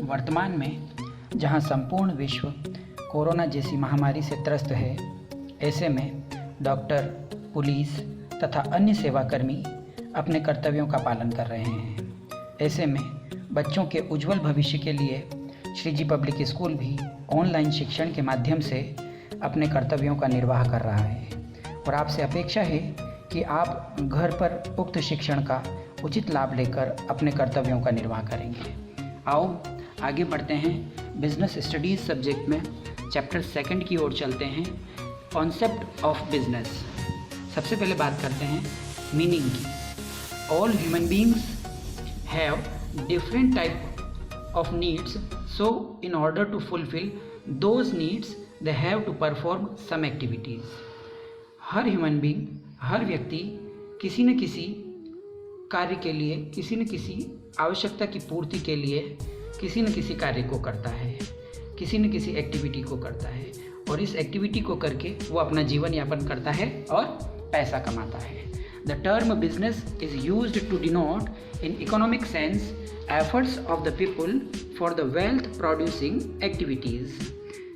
वर्तमान में जहां संपूर्ण विश्व कोरोना जैसी महामारी से त्रस्त है, ऐसे में डॉक्टर, पुलिस तथा अन्य सेवाकर्मी अपने कर्तव्यों का पालन कर रहे हैं। ऐसे में बच्चों के उज्जवल भविष्य के लिए श्रीजी पब्लिक स्कूल भी ऑनलाइन शिक्षण के माध्यम से अपने कर्तव्यों का निर्वाह कर रहा है और आपसे अपेक्षा है कि आप घर पर उक्त शिक्षण का उचित लाभ लेकर अपने कर्तव्यों का निर्वाह करेंगे। आओ आगे बढ़ते हैं, बिजनेस स्टडीज़ सब्जेक्ट में चैप्टर 2 की ओर चलते हैं, कॉन्सेप्ट ऑफ बिजनेस। सबसे पहले बात करते हैं मीनिंग की। All human beings have different type of needs, so in order to fulfil those needs they have to perform some activities. हर ह्यूमन बींग, हर व्यक्ति किसी न किसी कार्य के लिए, किसी न किसी आवश्यकता की पूर्ति के लिए किसी न किसी कार्य को करता है, किसी न किसी एक्टिविटी को करता है और इस एक्टिविटी को करके वो अपना जीवन यापन करता है और पैसा कमाता है। The term business is used to denote in economic sense efforts of the people for the wealth producing activities.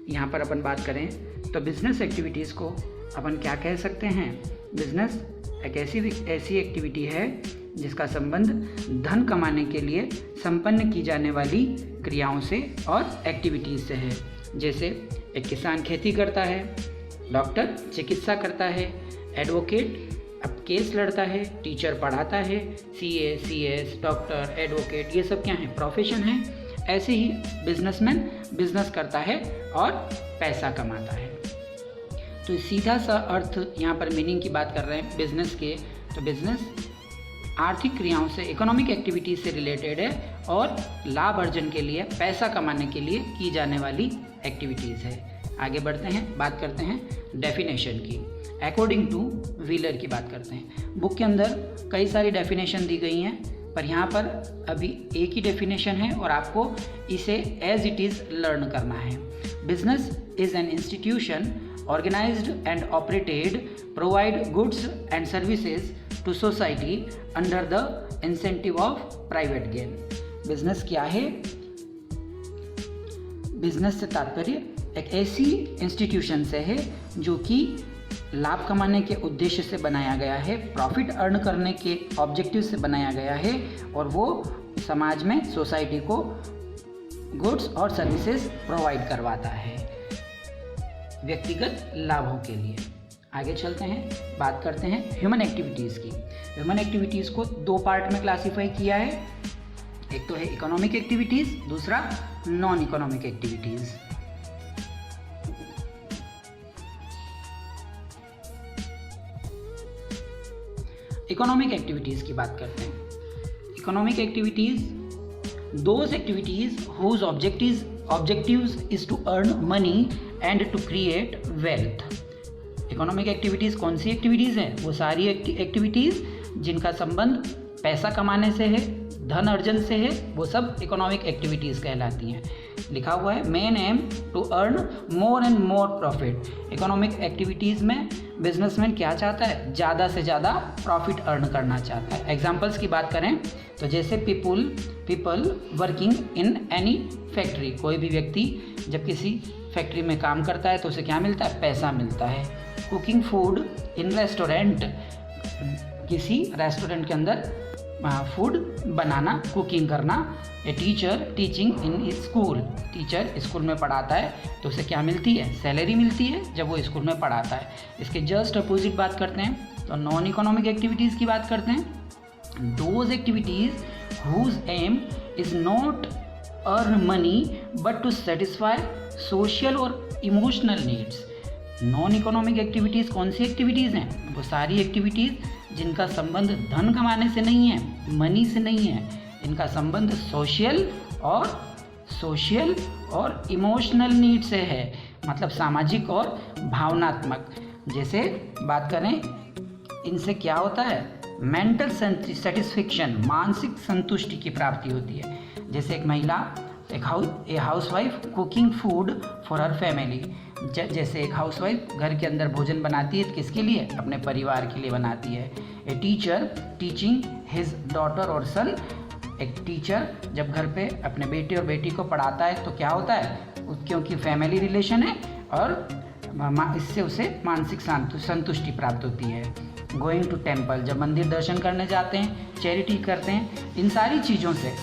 यहाँ पर अपन बात करें तो बिजनेस एक्टिविटीज़ को अपन क्या कह सकते हैं? बिजनेस एक ऐसी एक्टिविटी है जिसका संबंध धन कमाने के लिए संपन्न की जाने वाली क्रियाओं से और एक्टिविटीज़ से है। जैसे एक किसान खेती करता है, डॉक्टर चिकित्सा करता है, एडवोकेट अब केस लड़ता है, टीचर पढ़ाता है, सीए, सीएस, डॉक्टर, एडवोकेट, ये सब क्या है? प्रोफेशन है। ऐसे ही बिजनेसमैन बिजनेस करता है और पैसा कमाता है। तो सीधा सा अर्थ यहाँ पर मीनिंग की बात कर रहे हैं बिजनेस के, तो बिजनेस आर्थिक क्रियाओं से, इकोनॉमिक एक्टिविटीज़ से रिलेटेड है और लाभ अर्जन के लिए, पैसा कमाने के लिए की जाने वाली एक्टिविटीज़ है। आगे बढ़ते हैं, बात करते हैं डेफिनेशन की। अकॉर्डिंग टू व्हीलर की बात करते हैं। बुक के अंदर कई सारी डेफिनेशन दी गई हैं, पर यहाँ पर अभी एक ही डेफिनेशन है और आपको इसे एज इट इज़ लर्न करना है। Business is an institution organized and operated, provide goods and services to society under the incentive of private gain। Business क्या है? बिजनेस से तात्पर्य एक ऐसी इंस्टीट्यूशन से है जो कि लाभ कमाने के उद्देश्य से बनाया गया है, प्रॉफिट अर्न करने के ऑब्जेक्टिव से बनाया गया है और वो समाज में, सोसाइटी को गुड्स और सर्विसेज प्रोवाइड करवाता है व्यक्तिगत लाभों के लिए। आगे चलते हैं, बात करते हैं ह्यूमन एक्टिविटीज़ की। ह्यूमन एक्टिविटीज़ को 2 पार्ट में क्लासीफाई किया है। एक तो है इकोनॉमिक एक्टिविटीज़, दूसरा non economic activities. Economic activities की बात करते हैं। Economic activities those activities whose objectives is to earn money and to create wealth। Economic activities कौन सी एक्टिविटीज़ हैं? वो सारी एक्टिविटीज़ जिनका संबंध पैसा कमाने से है, धन अर्जन से है, वो सब इकोनॉमिक एक्टिविटीज़ कहलाती हैं। लिखा हुआ है main aim to earn more and more profit. Economic activities में बिजनेसमैन क्या चाहता है? ज़्यादा से ज़्यादा प्रॉफिट अर्न करना चाहता है। एग्जाम्पल्स की बात करें तो जैसे people working in any factory, कोई भी व्यक्ति जब किसी फैक्ट्री में काम करता है तो उसे क्या मिलता है? पैसा मिलता है। कुकिंग फूड इन रेस्टोरेंट, किसी रेस्टोरेंट के अंदर फूड बनाना, कुकिंग करना। A teacher teaching in school, teacher school में पढ़ाता है तो उसे क्या मिलती है? सैलरी मिलती है जब वो स्कूल में पढ़ाता है। इसके जस्ट अपोजिट बात करते हैं तो नॉन इकोनॉमिक एक्टिविटीज़ की बात करते हैं। Those activities whose aim is not earn money but to satisfy social और emotional needs. Non economic activities कौन सी एक्टिविटीज़ हैं? वो सारी एक्टिविटीज़ जिनका संबंध धन कमाने से नहीं है, मनी से नहीं है, इनका संबंध सोशल और इमोशनल नीड से है, मतलब सामाजिक और भावनात्मक। जैसे बात करें इनसे क्या होता है? मेंटल सेटिस्फेक्शन, मानसिक संतुष्टि की प्राप्ति होती है। जैसे एक महिला, एक housewife cooking food for her family, जैसे एक हाउसवाइफ घर के अंदर भोजन बनाती है, किसके लिए? अपने परिवार के लिए बनाती है। A teacher teaching his daughter और सन एक टीचर जब घर पे अपने बेटे और बेटी को पढ़ाता है तो क्या होता है, क्योंकि फैमिली रिलेशन है और इससे उसे मानसिक संतुष्टि प्राप्त होती है। गोइंग टू टेम्पल, जब मंदिर दर्शन करने जाते हैं, चैरिटी करते हैं, इन सारी चीज़ों से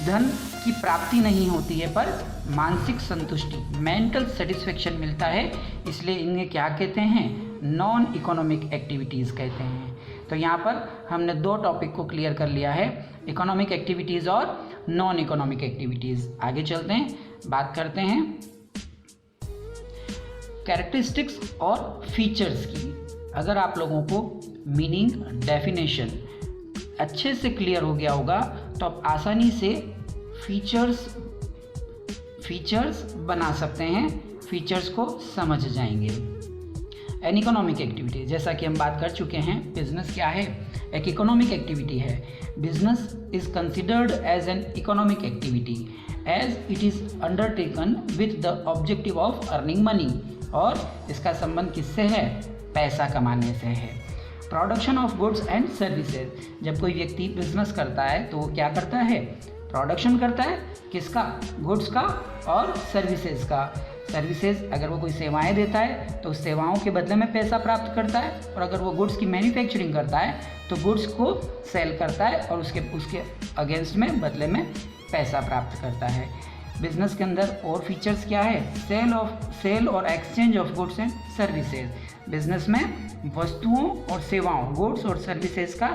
धन की प्राप्ति नहीं होती है पर मानसिक संतुष्टि, मेंटल सेटिस्फेक्शन मिलता है, इसलिए इन्हें क्या कहते हैं, नॉन इकोनॉमिक एक्टिविटीज़ कहते हैं। तो यहाँ पर हमने दो टॉपिक को क्लियर कर लिया है, इकोनॉमिक एक्टिविटीज़ और नॉन इकोनॉमिक एक्टिविटीज़। आगे चलते हैं, बात करते हैं कैरेक्टरिस्टिक्स और फीचर्स की। अगर आप लोगों को मीनिंग, डेफिनेशन अच्छे से क्लियर हो गया होगा तो आप आसानी से फीचर्स बना सकते हैं, फीचर्स को समझ जाएंगे। एन इकोनॉमिक एक्टिविटी, जैसा कि हम बात कर चुके हैं, बिजनेस क्या है, एक इकोनॉमिक एक्टिविटी है। Business is considered as an economic activity as it is undertaken with the objective of earning money, और इसका संबंध किससे है, पैसा कमाने से है। Production of goods and services, जब कोई व्यक्ति बिजनेस करता है तो वो क्या करता है, प्रोडक्शन करता है, किसका, गुड्स का और सर्विसेज का। सर्विसेज, अगर वो कोई सेवाएं देता है तो उस सेवाओं के बदले में पैसा प्राप्त करता है, और अगर वो गुड्स की मैन्युफैक्चरिंग करता है तो गुड्स को सेल करता है और उसके अगेंस्ट में बदले में पैसा प्राप्त करता है। बिजनेस के अंदर और फीचर्स क्या है, सेल और exchange of goods and services. Business में वस्तुओं और सेवाओं, गुड्स और सर्विसेज का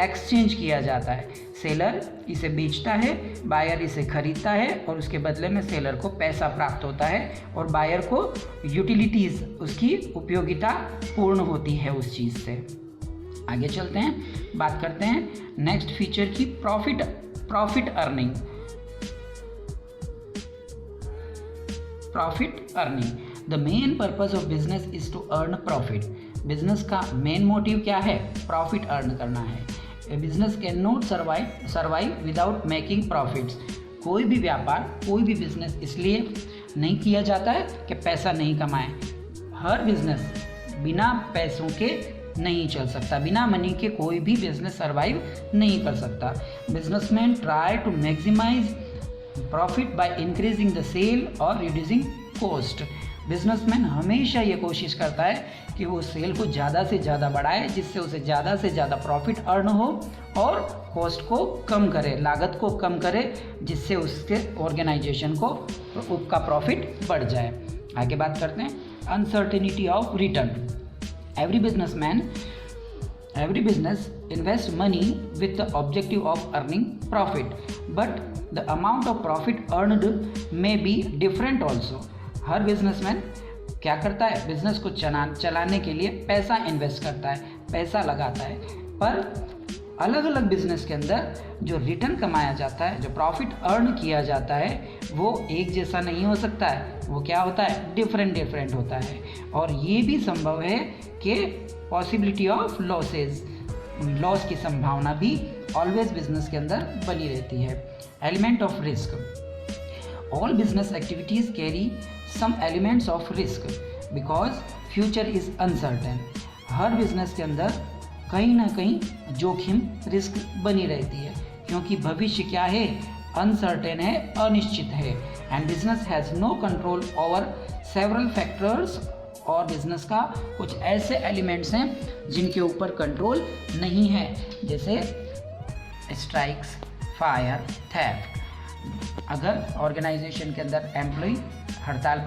एक्सचेंज किया जाता है। सेलर इसे बेचता है, बायर इसे खरीदता है और उसके बदले में सेलर को पैसा प्राप्त होता है और बायर को यूटिलिटीज़, उसकी उपयोगिता पूर्ण होती है उस चीज़ से। आगे चलते हैं, बात करते हैं नेक्स्ट फीचर की, profit earning. Profit earning, the main purpose of business is to earn profit. Business का मेन मोटिव क्या है, प्रॉफिट अर्न करना है। A business can not survive without making profits. कोई भी व्यापार, कोई भी बिजनेस इसलिए नहीं किया जाता है कि पैसा नहीं कमाए। हर बिजनेस बिना पैसों के नहीं चल सकता, बिना मनी के कोई भी बिजनेस सर्वाइव नहीं कर सकता। Businessman try to maximise profit by increasing the sale और रिड्यूसिंग कॉस्ट। बिजनेसमैन हमेशा ये कोशिश करता है कि वो सेल को ज़्यादा से ज़्यादा बढ़ाए, जिससे उसे ज़्यादा से ज़्यादा प्रॉफिट अर्न हो, और कॉस्ट को कम करे, लागत को कम करे, जिससे उसके ऑर्गेनाइजेशन को का प्रॉफिट बढ़ जाए। आगे बात करते हैं uncertainty of return. Every business invests money with the objective of earning profit, but the amount of profit earned may be different also. Her businessman क्या करता है, बिजनेस को चलाने के लिए पैसा इन्वेस्ट करता है, पैसा लगाता है, पर अलग अलग बिजनेस के अंदर जो रिटर्न कमाया जाता है, जो प्रॉफिट अर्न किया जाता है, वो एक जैसा नहीं हो सकता है। वो क्या होता है, डिफरेंट होता है। और ये भी संभव है कि पॉसिबिलिटी ऑफ लॉस की संभावना भी ऑलवेज बिजनेस के अंदर बनी रहती है। Element of risk, all business activities carry some elements of risk because future is uncertain. हर बिजनेस के अंदर कहीं ना कहीं जोखिम, रिस्क बनी रहती है, क्योंकि भविष्य क्या है, अनसर्टेन है, अनिश्चित है। And business has no control over several factors, और बिजनेस का कुछ ऐसे एलिमेंट्स हैं जिनके ऊपर कंट्रोल नहीं है, जैसे स्ट्राइक्स, फायर, थेफ्ट। अगर ऑर्गेनाइजेशन के अंदर एम्प्लॉय हड़ताल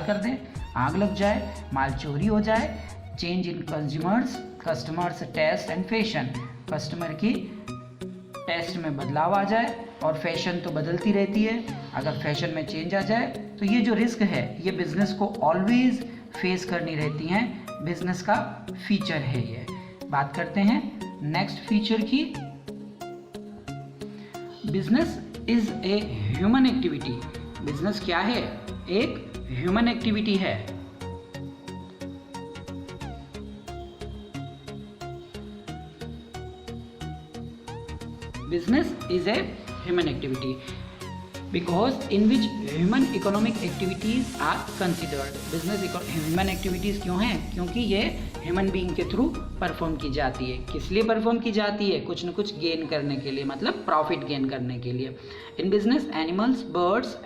कर दें, आग लग जाए, माल चोरी हो जाए, change in customers taste and fashion, customer की टेस्ट में बदलाव आ जाए, और फैशन तो बदलती रहती है, अगर फैशन में चेंज आ जाए तो ये जो रिस्क है, ये बिजनेस को ऑलवेज फेस करनी रहती हैं, बिजनेस का फीचर है ये। बात करते हैं नेक्स्ट फीचर की, business is a human activity. Business क्या है, एक ह्यूमन एक्टिविटी है। Business is a human activity. Because in which human economic activities are considered. Business human activities क्यों हैं? क्योंकि ये ह्यूमन बीइंग के थ्रू परफॉर्म की जाती है। किस लिए परफॉर्म की जाती है? कुछ न कुछ गेन करने के लिए, मतलब प्रॉफिट गेन करने के लिए। In business animals birds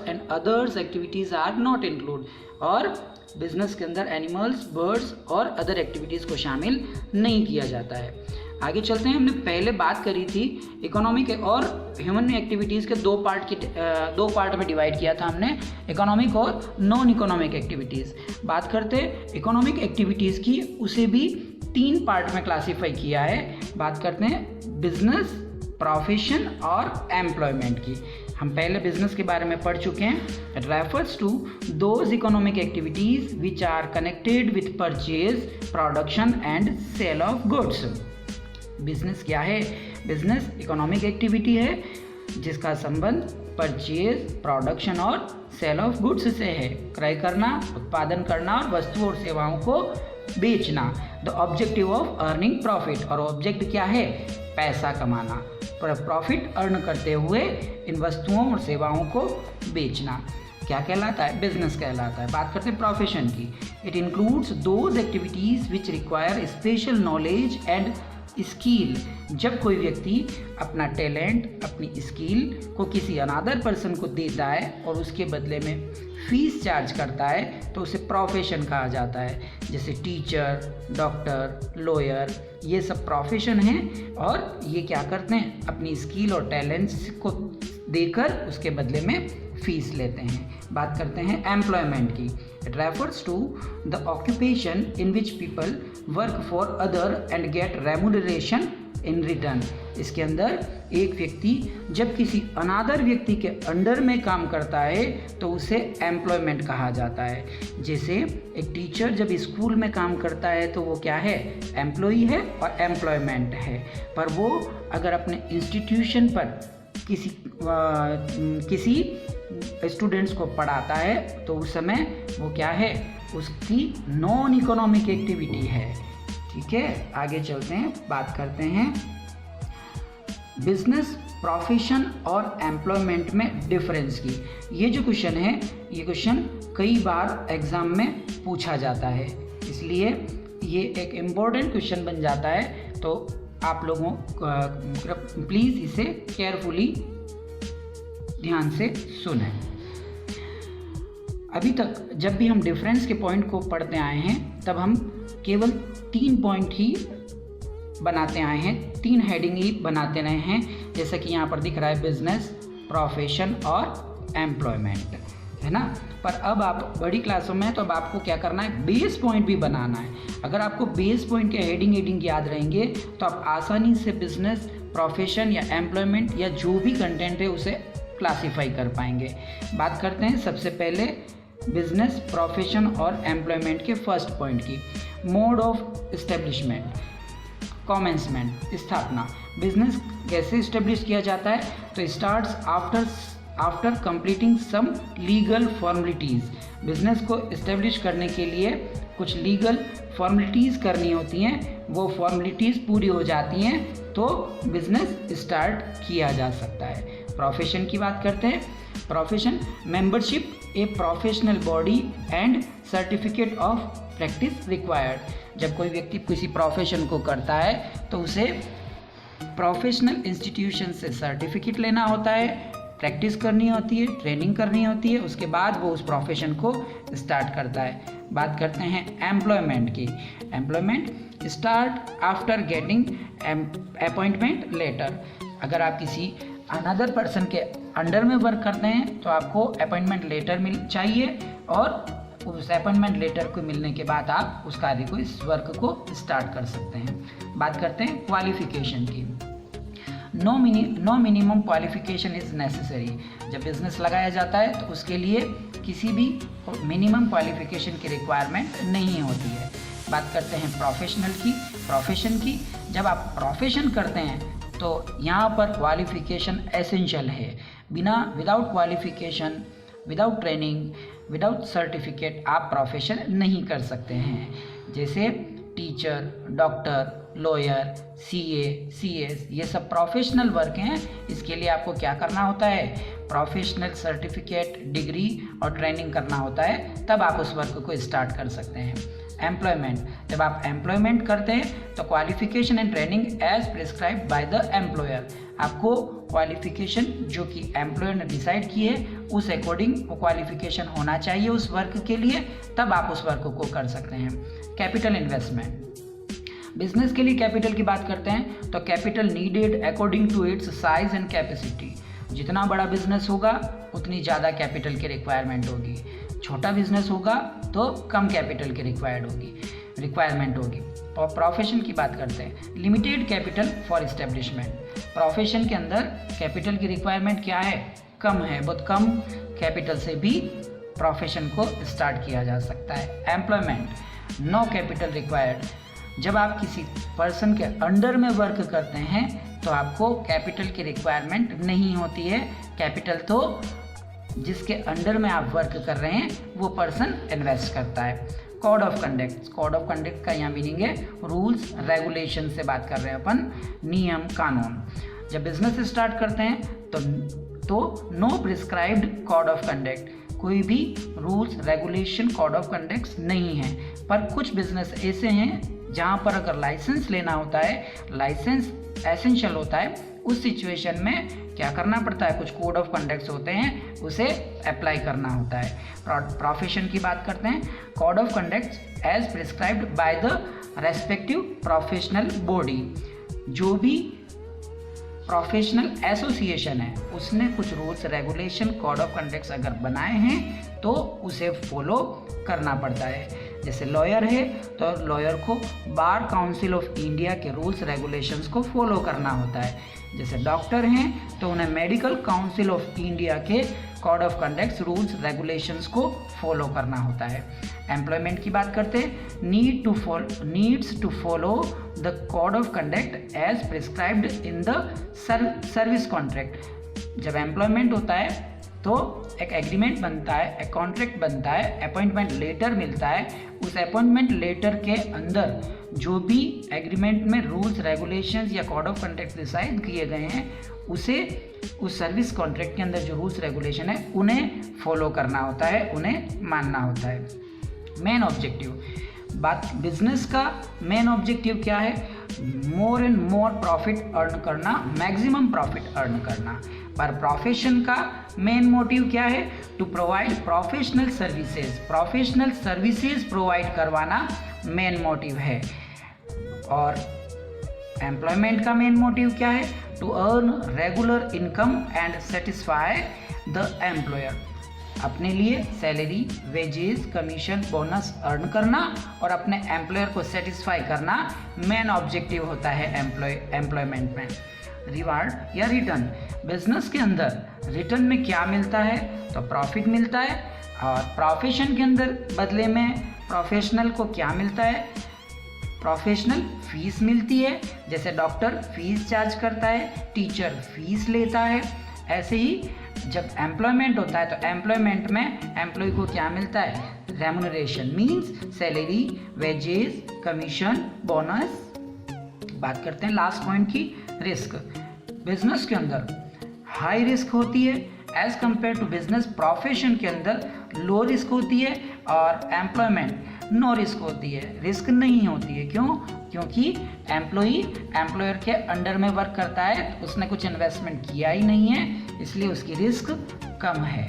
and others activities are not include. और बिजनेस के अंदर एनिमल्स, बर्ड्स और अदर एक्टिविटीज़ को शामिल नहीं किया जाता है। आगे चलते हैं। हमने पहले बात करी थी इकोनॉमिक और ह्यूमन एक्टिविटीज़ के दो पार्ट में डिवाइड किया था हमने, इकोनॉमिक और नॉन इकोनॉमिक एक्टिविटीज़। बात करते हैं इकोनॉमिक एक्टिविटीज़ की, उसे भी 3 पार्ट में क्लासीफाई किया है। बात करते हैं बिजनेस, प्रोफेशन और एम्प्लॉयमेंट की। हम पहले बिजनेस के बारे में पढ़ चुके हैं। It refers to those economic activities which are connected with purchase, production and sale of goods. Business क्या है? बिजनेस इकोनॉमिक एक्टिविटी है जिसका संबंध परचेज, प्रोडक्शन और सेल ऑफ गुड्स से है। क्रय करना, उत्पादन करना और वस्तुओं और सेवाओं को बेचना। The objective of earning profit, और ऑब्जेक्ट क्या है? पैसा कमाना। प्रॉफिट अर्न करते हुए इन वस्तुओं और सेवाओं को बेचना क्या कहलाता है? बिजनेस कहलाता है। बात करते हैं प्रोफेशन की। It includes those activities which require special knowledge and skill. जब कोई व्यक्ति अपना टैलेंट, अपनी स्किल को किसी अनादर पर्सन को देता है और उसके बदले में फीस चार्ज करता है तो उसे प्रोफेशन कहा जाता है। जैसे टीचर, डॉक्टर, लॉयर, ये सब प्रोफेशन हैं और ये क्या करते हैं? अपनी स्किल और टैलेंट्स को देकर उसके बदले में फीस लेते हैं। बात करते हैं एम्प्लॉयमेंट की। It refers to the occupation in which people work for other and get remuneration in return. इसके अंदर एक व्यक्ति जब किसी अनादर व्यक्ति के अंडर में काम करता है तो उसे एम्प्लॉयमेंट कहा जाता है। जैसे एक टीचर जब स्कूल में काम करता है तो वो क्या है? एम्प्लॉई है और एम्प्लॉयमेंट है। पर वो अगर अपने इंस्टीट्यूशन पर किसी स्टूडेंट्स को पढ़ाता है तो उस समय वो क्या है? उसकी नॉन इकोनॉमिक एक्टिविटी है। ठीक है, आगे चलते हैं, बात करते हैं बिजनेस, प्रोफेशन और एम्प्लॉयमेंट में डिफरेंस की। ये जो क्वेश्चन है, ये क्वेश्चन कई बार एग्ज़ाम में पूछा जाता है, इसलिए ये एक इम्पोर्टेंट क्वेश्चन बन जाता है। तो आप लोगों प्लीज़ इसे केयरफुली ध्यान से सुनें। अभी तक जब भी हम डिफरेंस के पॉइंट को पढ़ते आए हैं तब हम केवल 3 पॉइंट ही बनाते आए हैं, 3 हेडिंग ही बनाते रहे हैं, जैसा कि यहाँ पर दिख रहा है बिजनेस, प्रोफेशन और एम्प्लॉयमेंट, है ना। पर अब आप बड़ी क्लासों में हैं तो अब आपको क्या करना है? बेस पॉइंट भी बनाना है। अगर आपको बेस पॉइंट के हेडिंग याद रहेंगे तो आप आसानी से बिजनेस, प्रोफेशन या एम्प्लॉयमेंट या जो भी कंटेंट है उसे क्लासीफाई कर पाएंगे। बात करते हैं सबसे पहले बिजनेस, प्रोफेशन और एम्प्लॉयमेंट के फर्स्ट पॉइंट की। मोड ऑफ इस्टेब्लिशमेंट, कॉमेंसमेंट, स्थापना। बिजनेस कैसे इस्टेब्लिश किया जाता है? तो starts after completing some legal formalities. Business को इस्टेब्लिश करने के लिए कुछ लीगल फॉर्मेलिटीज़ करनी होती हैं, वो फॉर्मेलिटीज़ पूरी हो जाती हैं तो बिजनेस स्टार्ट किया जा सकता है। प्रोफेशन की बात करते हैं। Profession, membership a professional body and certificate of practice required. जब कोई व्यक्ति किसी प्रोफेशन को करता है तो उसे प्रोफेशनल इंस्टीट्यूशन से सर्टिफिकेट लेना होता है, प्रैक्टिस करनी होती है, ट्रेनिंग करनी होती है, उसके बाद वो उस प्रोफेशन को स्टार्ट करता है। बात करते हैं एम्प्लॉयमेंट की। Employment start after getting appointment letter. अगर आप किसी अनदर पर्सन के अंडर में वर्क करते हैं तो आपको अपॉइंटमेंट लेटर चाहिए और उस अपॉइंटमेंट लेटर को मिलने के बाद आप उस कार्य को, इस वर्क को स्टार्ट कर सकते हैं। बात करते हैं क्वालिफिकेशन की। No minimum qualification is necessary. जब बिजनेस लगाया जाता है तो उसके लिए किसी भी मिनिमम क्वालिफिकेशन की रिक्वायरमेंट नहीं होती है। बात करते हैं प्रोफेशन की। जब आप प्रोफेशन करते हैं तो यहाँ पर क्वालिफिकेशन एसेंशियल है। Without qualification, without training, without certificate आप प्रोफेशन नहीं कर सकते हैं। जैसे teacher, doctor, lawyer, CA, CS, ये सब प्रोफेशनल वर्क हैं। इसके लिए आपको क्या करना होता है, प्रोफेशनल सर्टिफिकेट, डिग्री और ट्रेनिंग करना होता है, तब आप उस वर्क को स्टार्ट कर सकते हैं। एम्प्लॉयमेंट, जब आप एम्प्लॉयमेंट करते हैं तो qualification and training as prescribed by the employer, आपको क्वालिफिकेशन जो कि एम्प्लॉयर ने डिसाइड की है उस अकॉर्डिंग वो क्वालिफिकेशन होना चाहिए उस वर्क के लिए, तब आप उस वर्क को कर सकते हैं। कैपिटल इन्वेस्टमेंट, बिजनेस के लिए कैपिटल की बात करते हैं तो capital needed according to its size and capacity. जितना बड़ा बिजनेस होगा उतनी ज़्यादा कैपिटल की रिक्वायरमेंट होगी, छोटा बिजनेस होगा तो कम कैपिटल की रिक्वायरमेंट होगी। और प्रोफेशन की बात करते हैं, limited capital for establishment, profession के अंदर कैपिटल की रिक्वायरमेंट क्या है, कम है, बहुत कम कैपिटल से भी प्रोफेशन को स्टार्ट किया जा सकता है। एम्प्लॉयमेंट, नो कैपिटल रिक्वायर्ड, जब आप किसी पर्सन के अंडर में वर्क करते हैं तो आपको कैपिटल की रिक्वायरमेंट नहीं होती है, कैपिटल तो जिसके अंडर में आप वर्क कर रहे हैं वो पर्सन इन्वेस्ट करता है। Code of conduct, code of conduct का यहाँ मीनिंग है रूल्स रेगुलेशन से बात कर रहे हैं अपन, नियम कानून। जब बिजनेस स्टार्ट करते हैं तो no prescribed code of conduct, कोई भी rules regulation code of conduct नहीं है। पर कुछ बिजनेस ऐसे हैं जहाँ पर अगर लाइसेंस लेना होता है, लाइसेंस एसेंशियल होता है, उस सिचुएशन में क्या करना पड़ता है, कुछ कोड ऑफ कंडक्ट्स होते हैं उसे अप्लाई करना होता है। प्रोफेशन की बात करते हैं, code of conducts as prescribed by the respective professional body, जो भी प्रोफेशनल एसोसिएशन है उसने कुछ rules regulation code of conducts अगर बनाए हैं तो उसे फॉलो करना पड़ता है। जैसे लॉयर है तो लॉयर को बार काउंसिल ऑफ इंडिया के रूल्स रेगुलेशंस को फॉलो करना होता है। जैसे डॉक्टर हैं तो उन्हें मेडिकल काउंसिल ऑफ इंडिया के code of conducts rules regulations को फॉलो करना होता है। एम्प्लॉयमेंट की बात करते हैं, needs to follow the code of conduct as prescribed in the service contract. जब एम्प्लॉयमेंट होता है तो एक एग्रीमेंट बनता है, एक कॉन्ट्रैक्ट बनता है, अपॉइंटमेंट लेटर मिलता है। उस अपॉइंटमेंट लेटर के अंदर जो भी एग्रीमेंट में रूल्स रेगुलेशंस या कोड ऑफ कंडक्ट डिसाइड किए गए हैं उसे उस सर्विस कॉन्ट्रैक्ट के अंदर जो रूल्स रेगुलेशन है उन्हें फॉलो करना होता है, उन्हें मानना होता है। मेन ऑब्जेक्टिव, बात बिजनेस का मेन ऑब्जेक्टिव क्या है, more and more profit earn करना, मैक्सिमम प्रॉफिट अर्न करना। पर प्रोफेशन का मेन मोटिव क्या है, to provide professional services provide करवाना मेन मोटिव है। और एम्प्लॉयमेंट का मेन मोटिव क्या है, to earn regular income and satisfy the employer, अपने लिए salary, wages, commission, bonus earn करना और अपने एम्प्लॉयर को सेटिस्फाई करना मेन ऑब्जेक्टिव होता है एम्प्लॉयमेंट में। रिवार्ड या रिटर्न, बिजनेस के अंदर रिटर्न में क्या मिलता है, तो प्रॉफिट मिलता है। और प्रोफेशन के अंदर बदले में प्रोफेशनल को क्या मिलता है, प्रोफेशनल फीस मिलती है। जैसे डॉक्टर फीस चार्ज करता है, टीचर फीस लेता है। ऐसे ही जब एम्प्लॉयमेंट होता है तो एम्प्लॉयमेंट में एम्प्लॉय को क्या मिलता है, remuneration means salary, wages, commission, bonus. बात करते हैं लास्ट पॉइंट की, रिस्क। बिजनेस के अंदर हाई रिस्क होती है as compare to business, profession के अंदर लो रिस्क होती है और एम्प्लॉयमेंट नो रिस्क होती है, रिस्क नहीं होती है। क्यों? क्योंकि एम्प्लॉयर के अंडर में वर्क करता है, उसने कुछ इन्वेस्टमेंट किया ही नहीं है, इसलिए उसकी रिस्क कम है।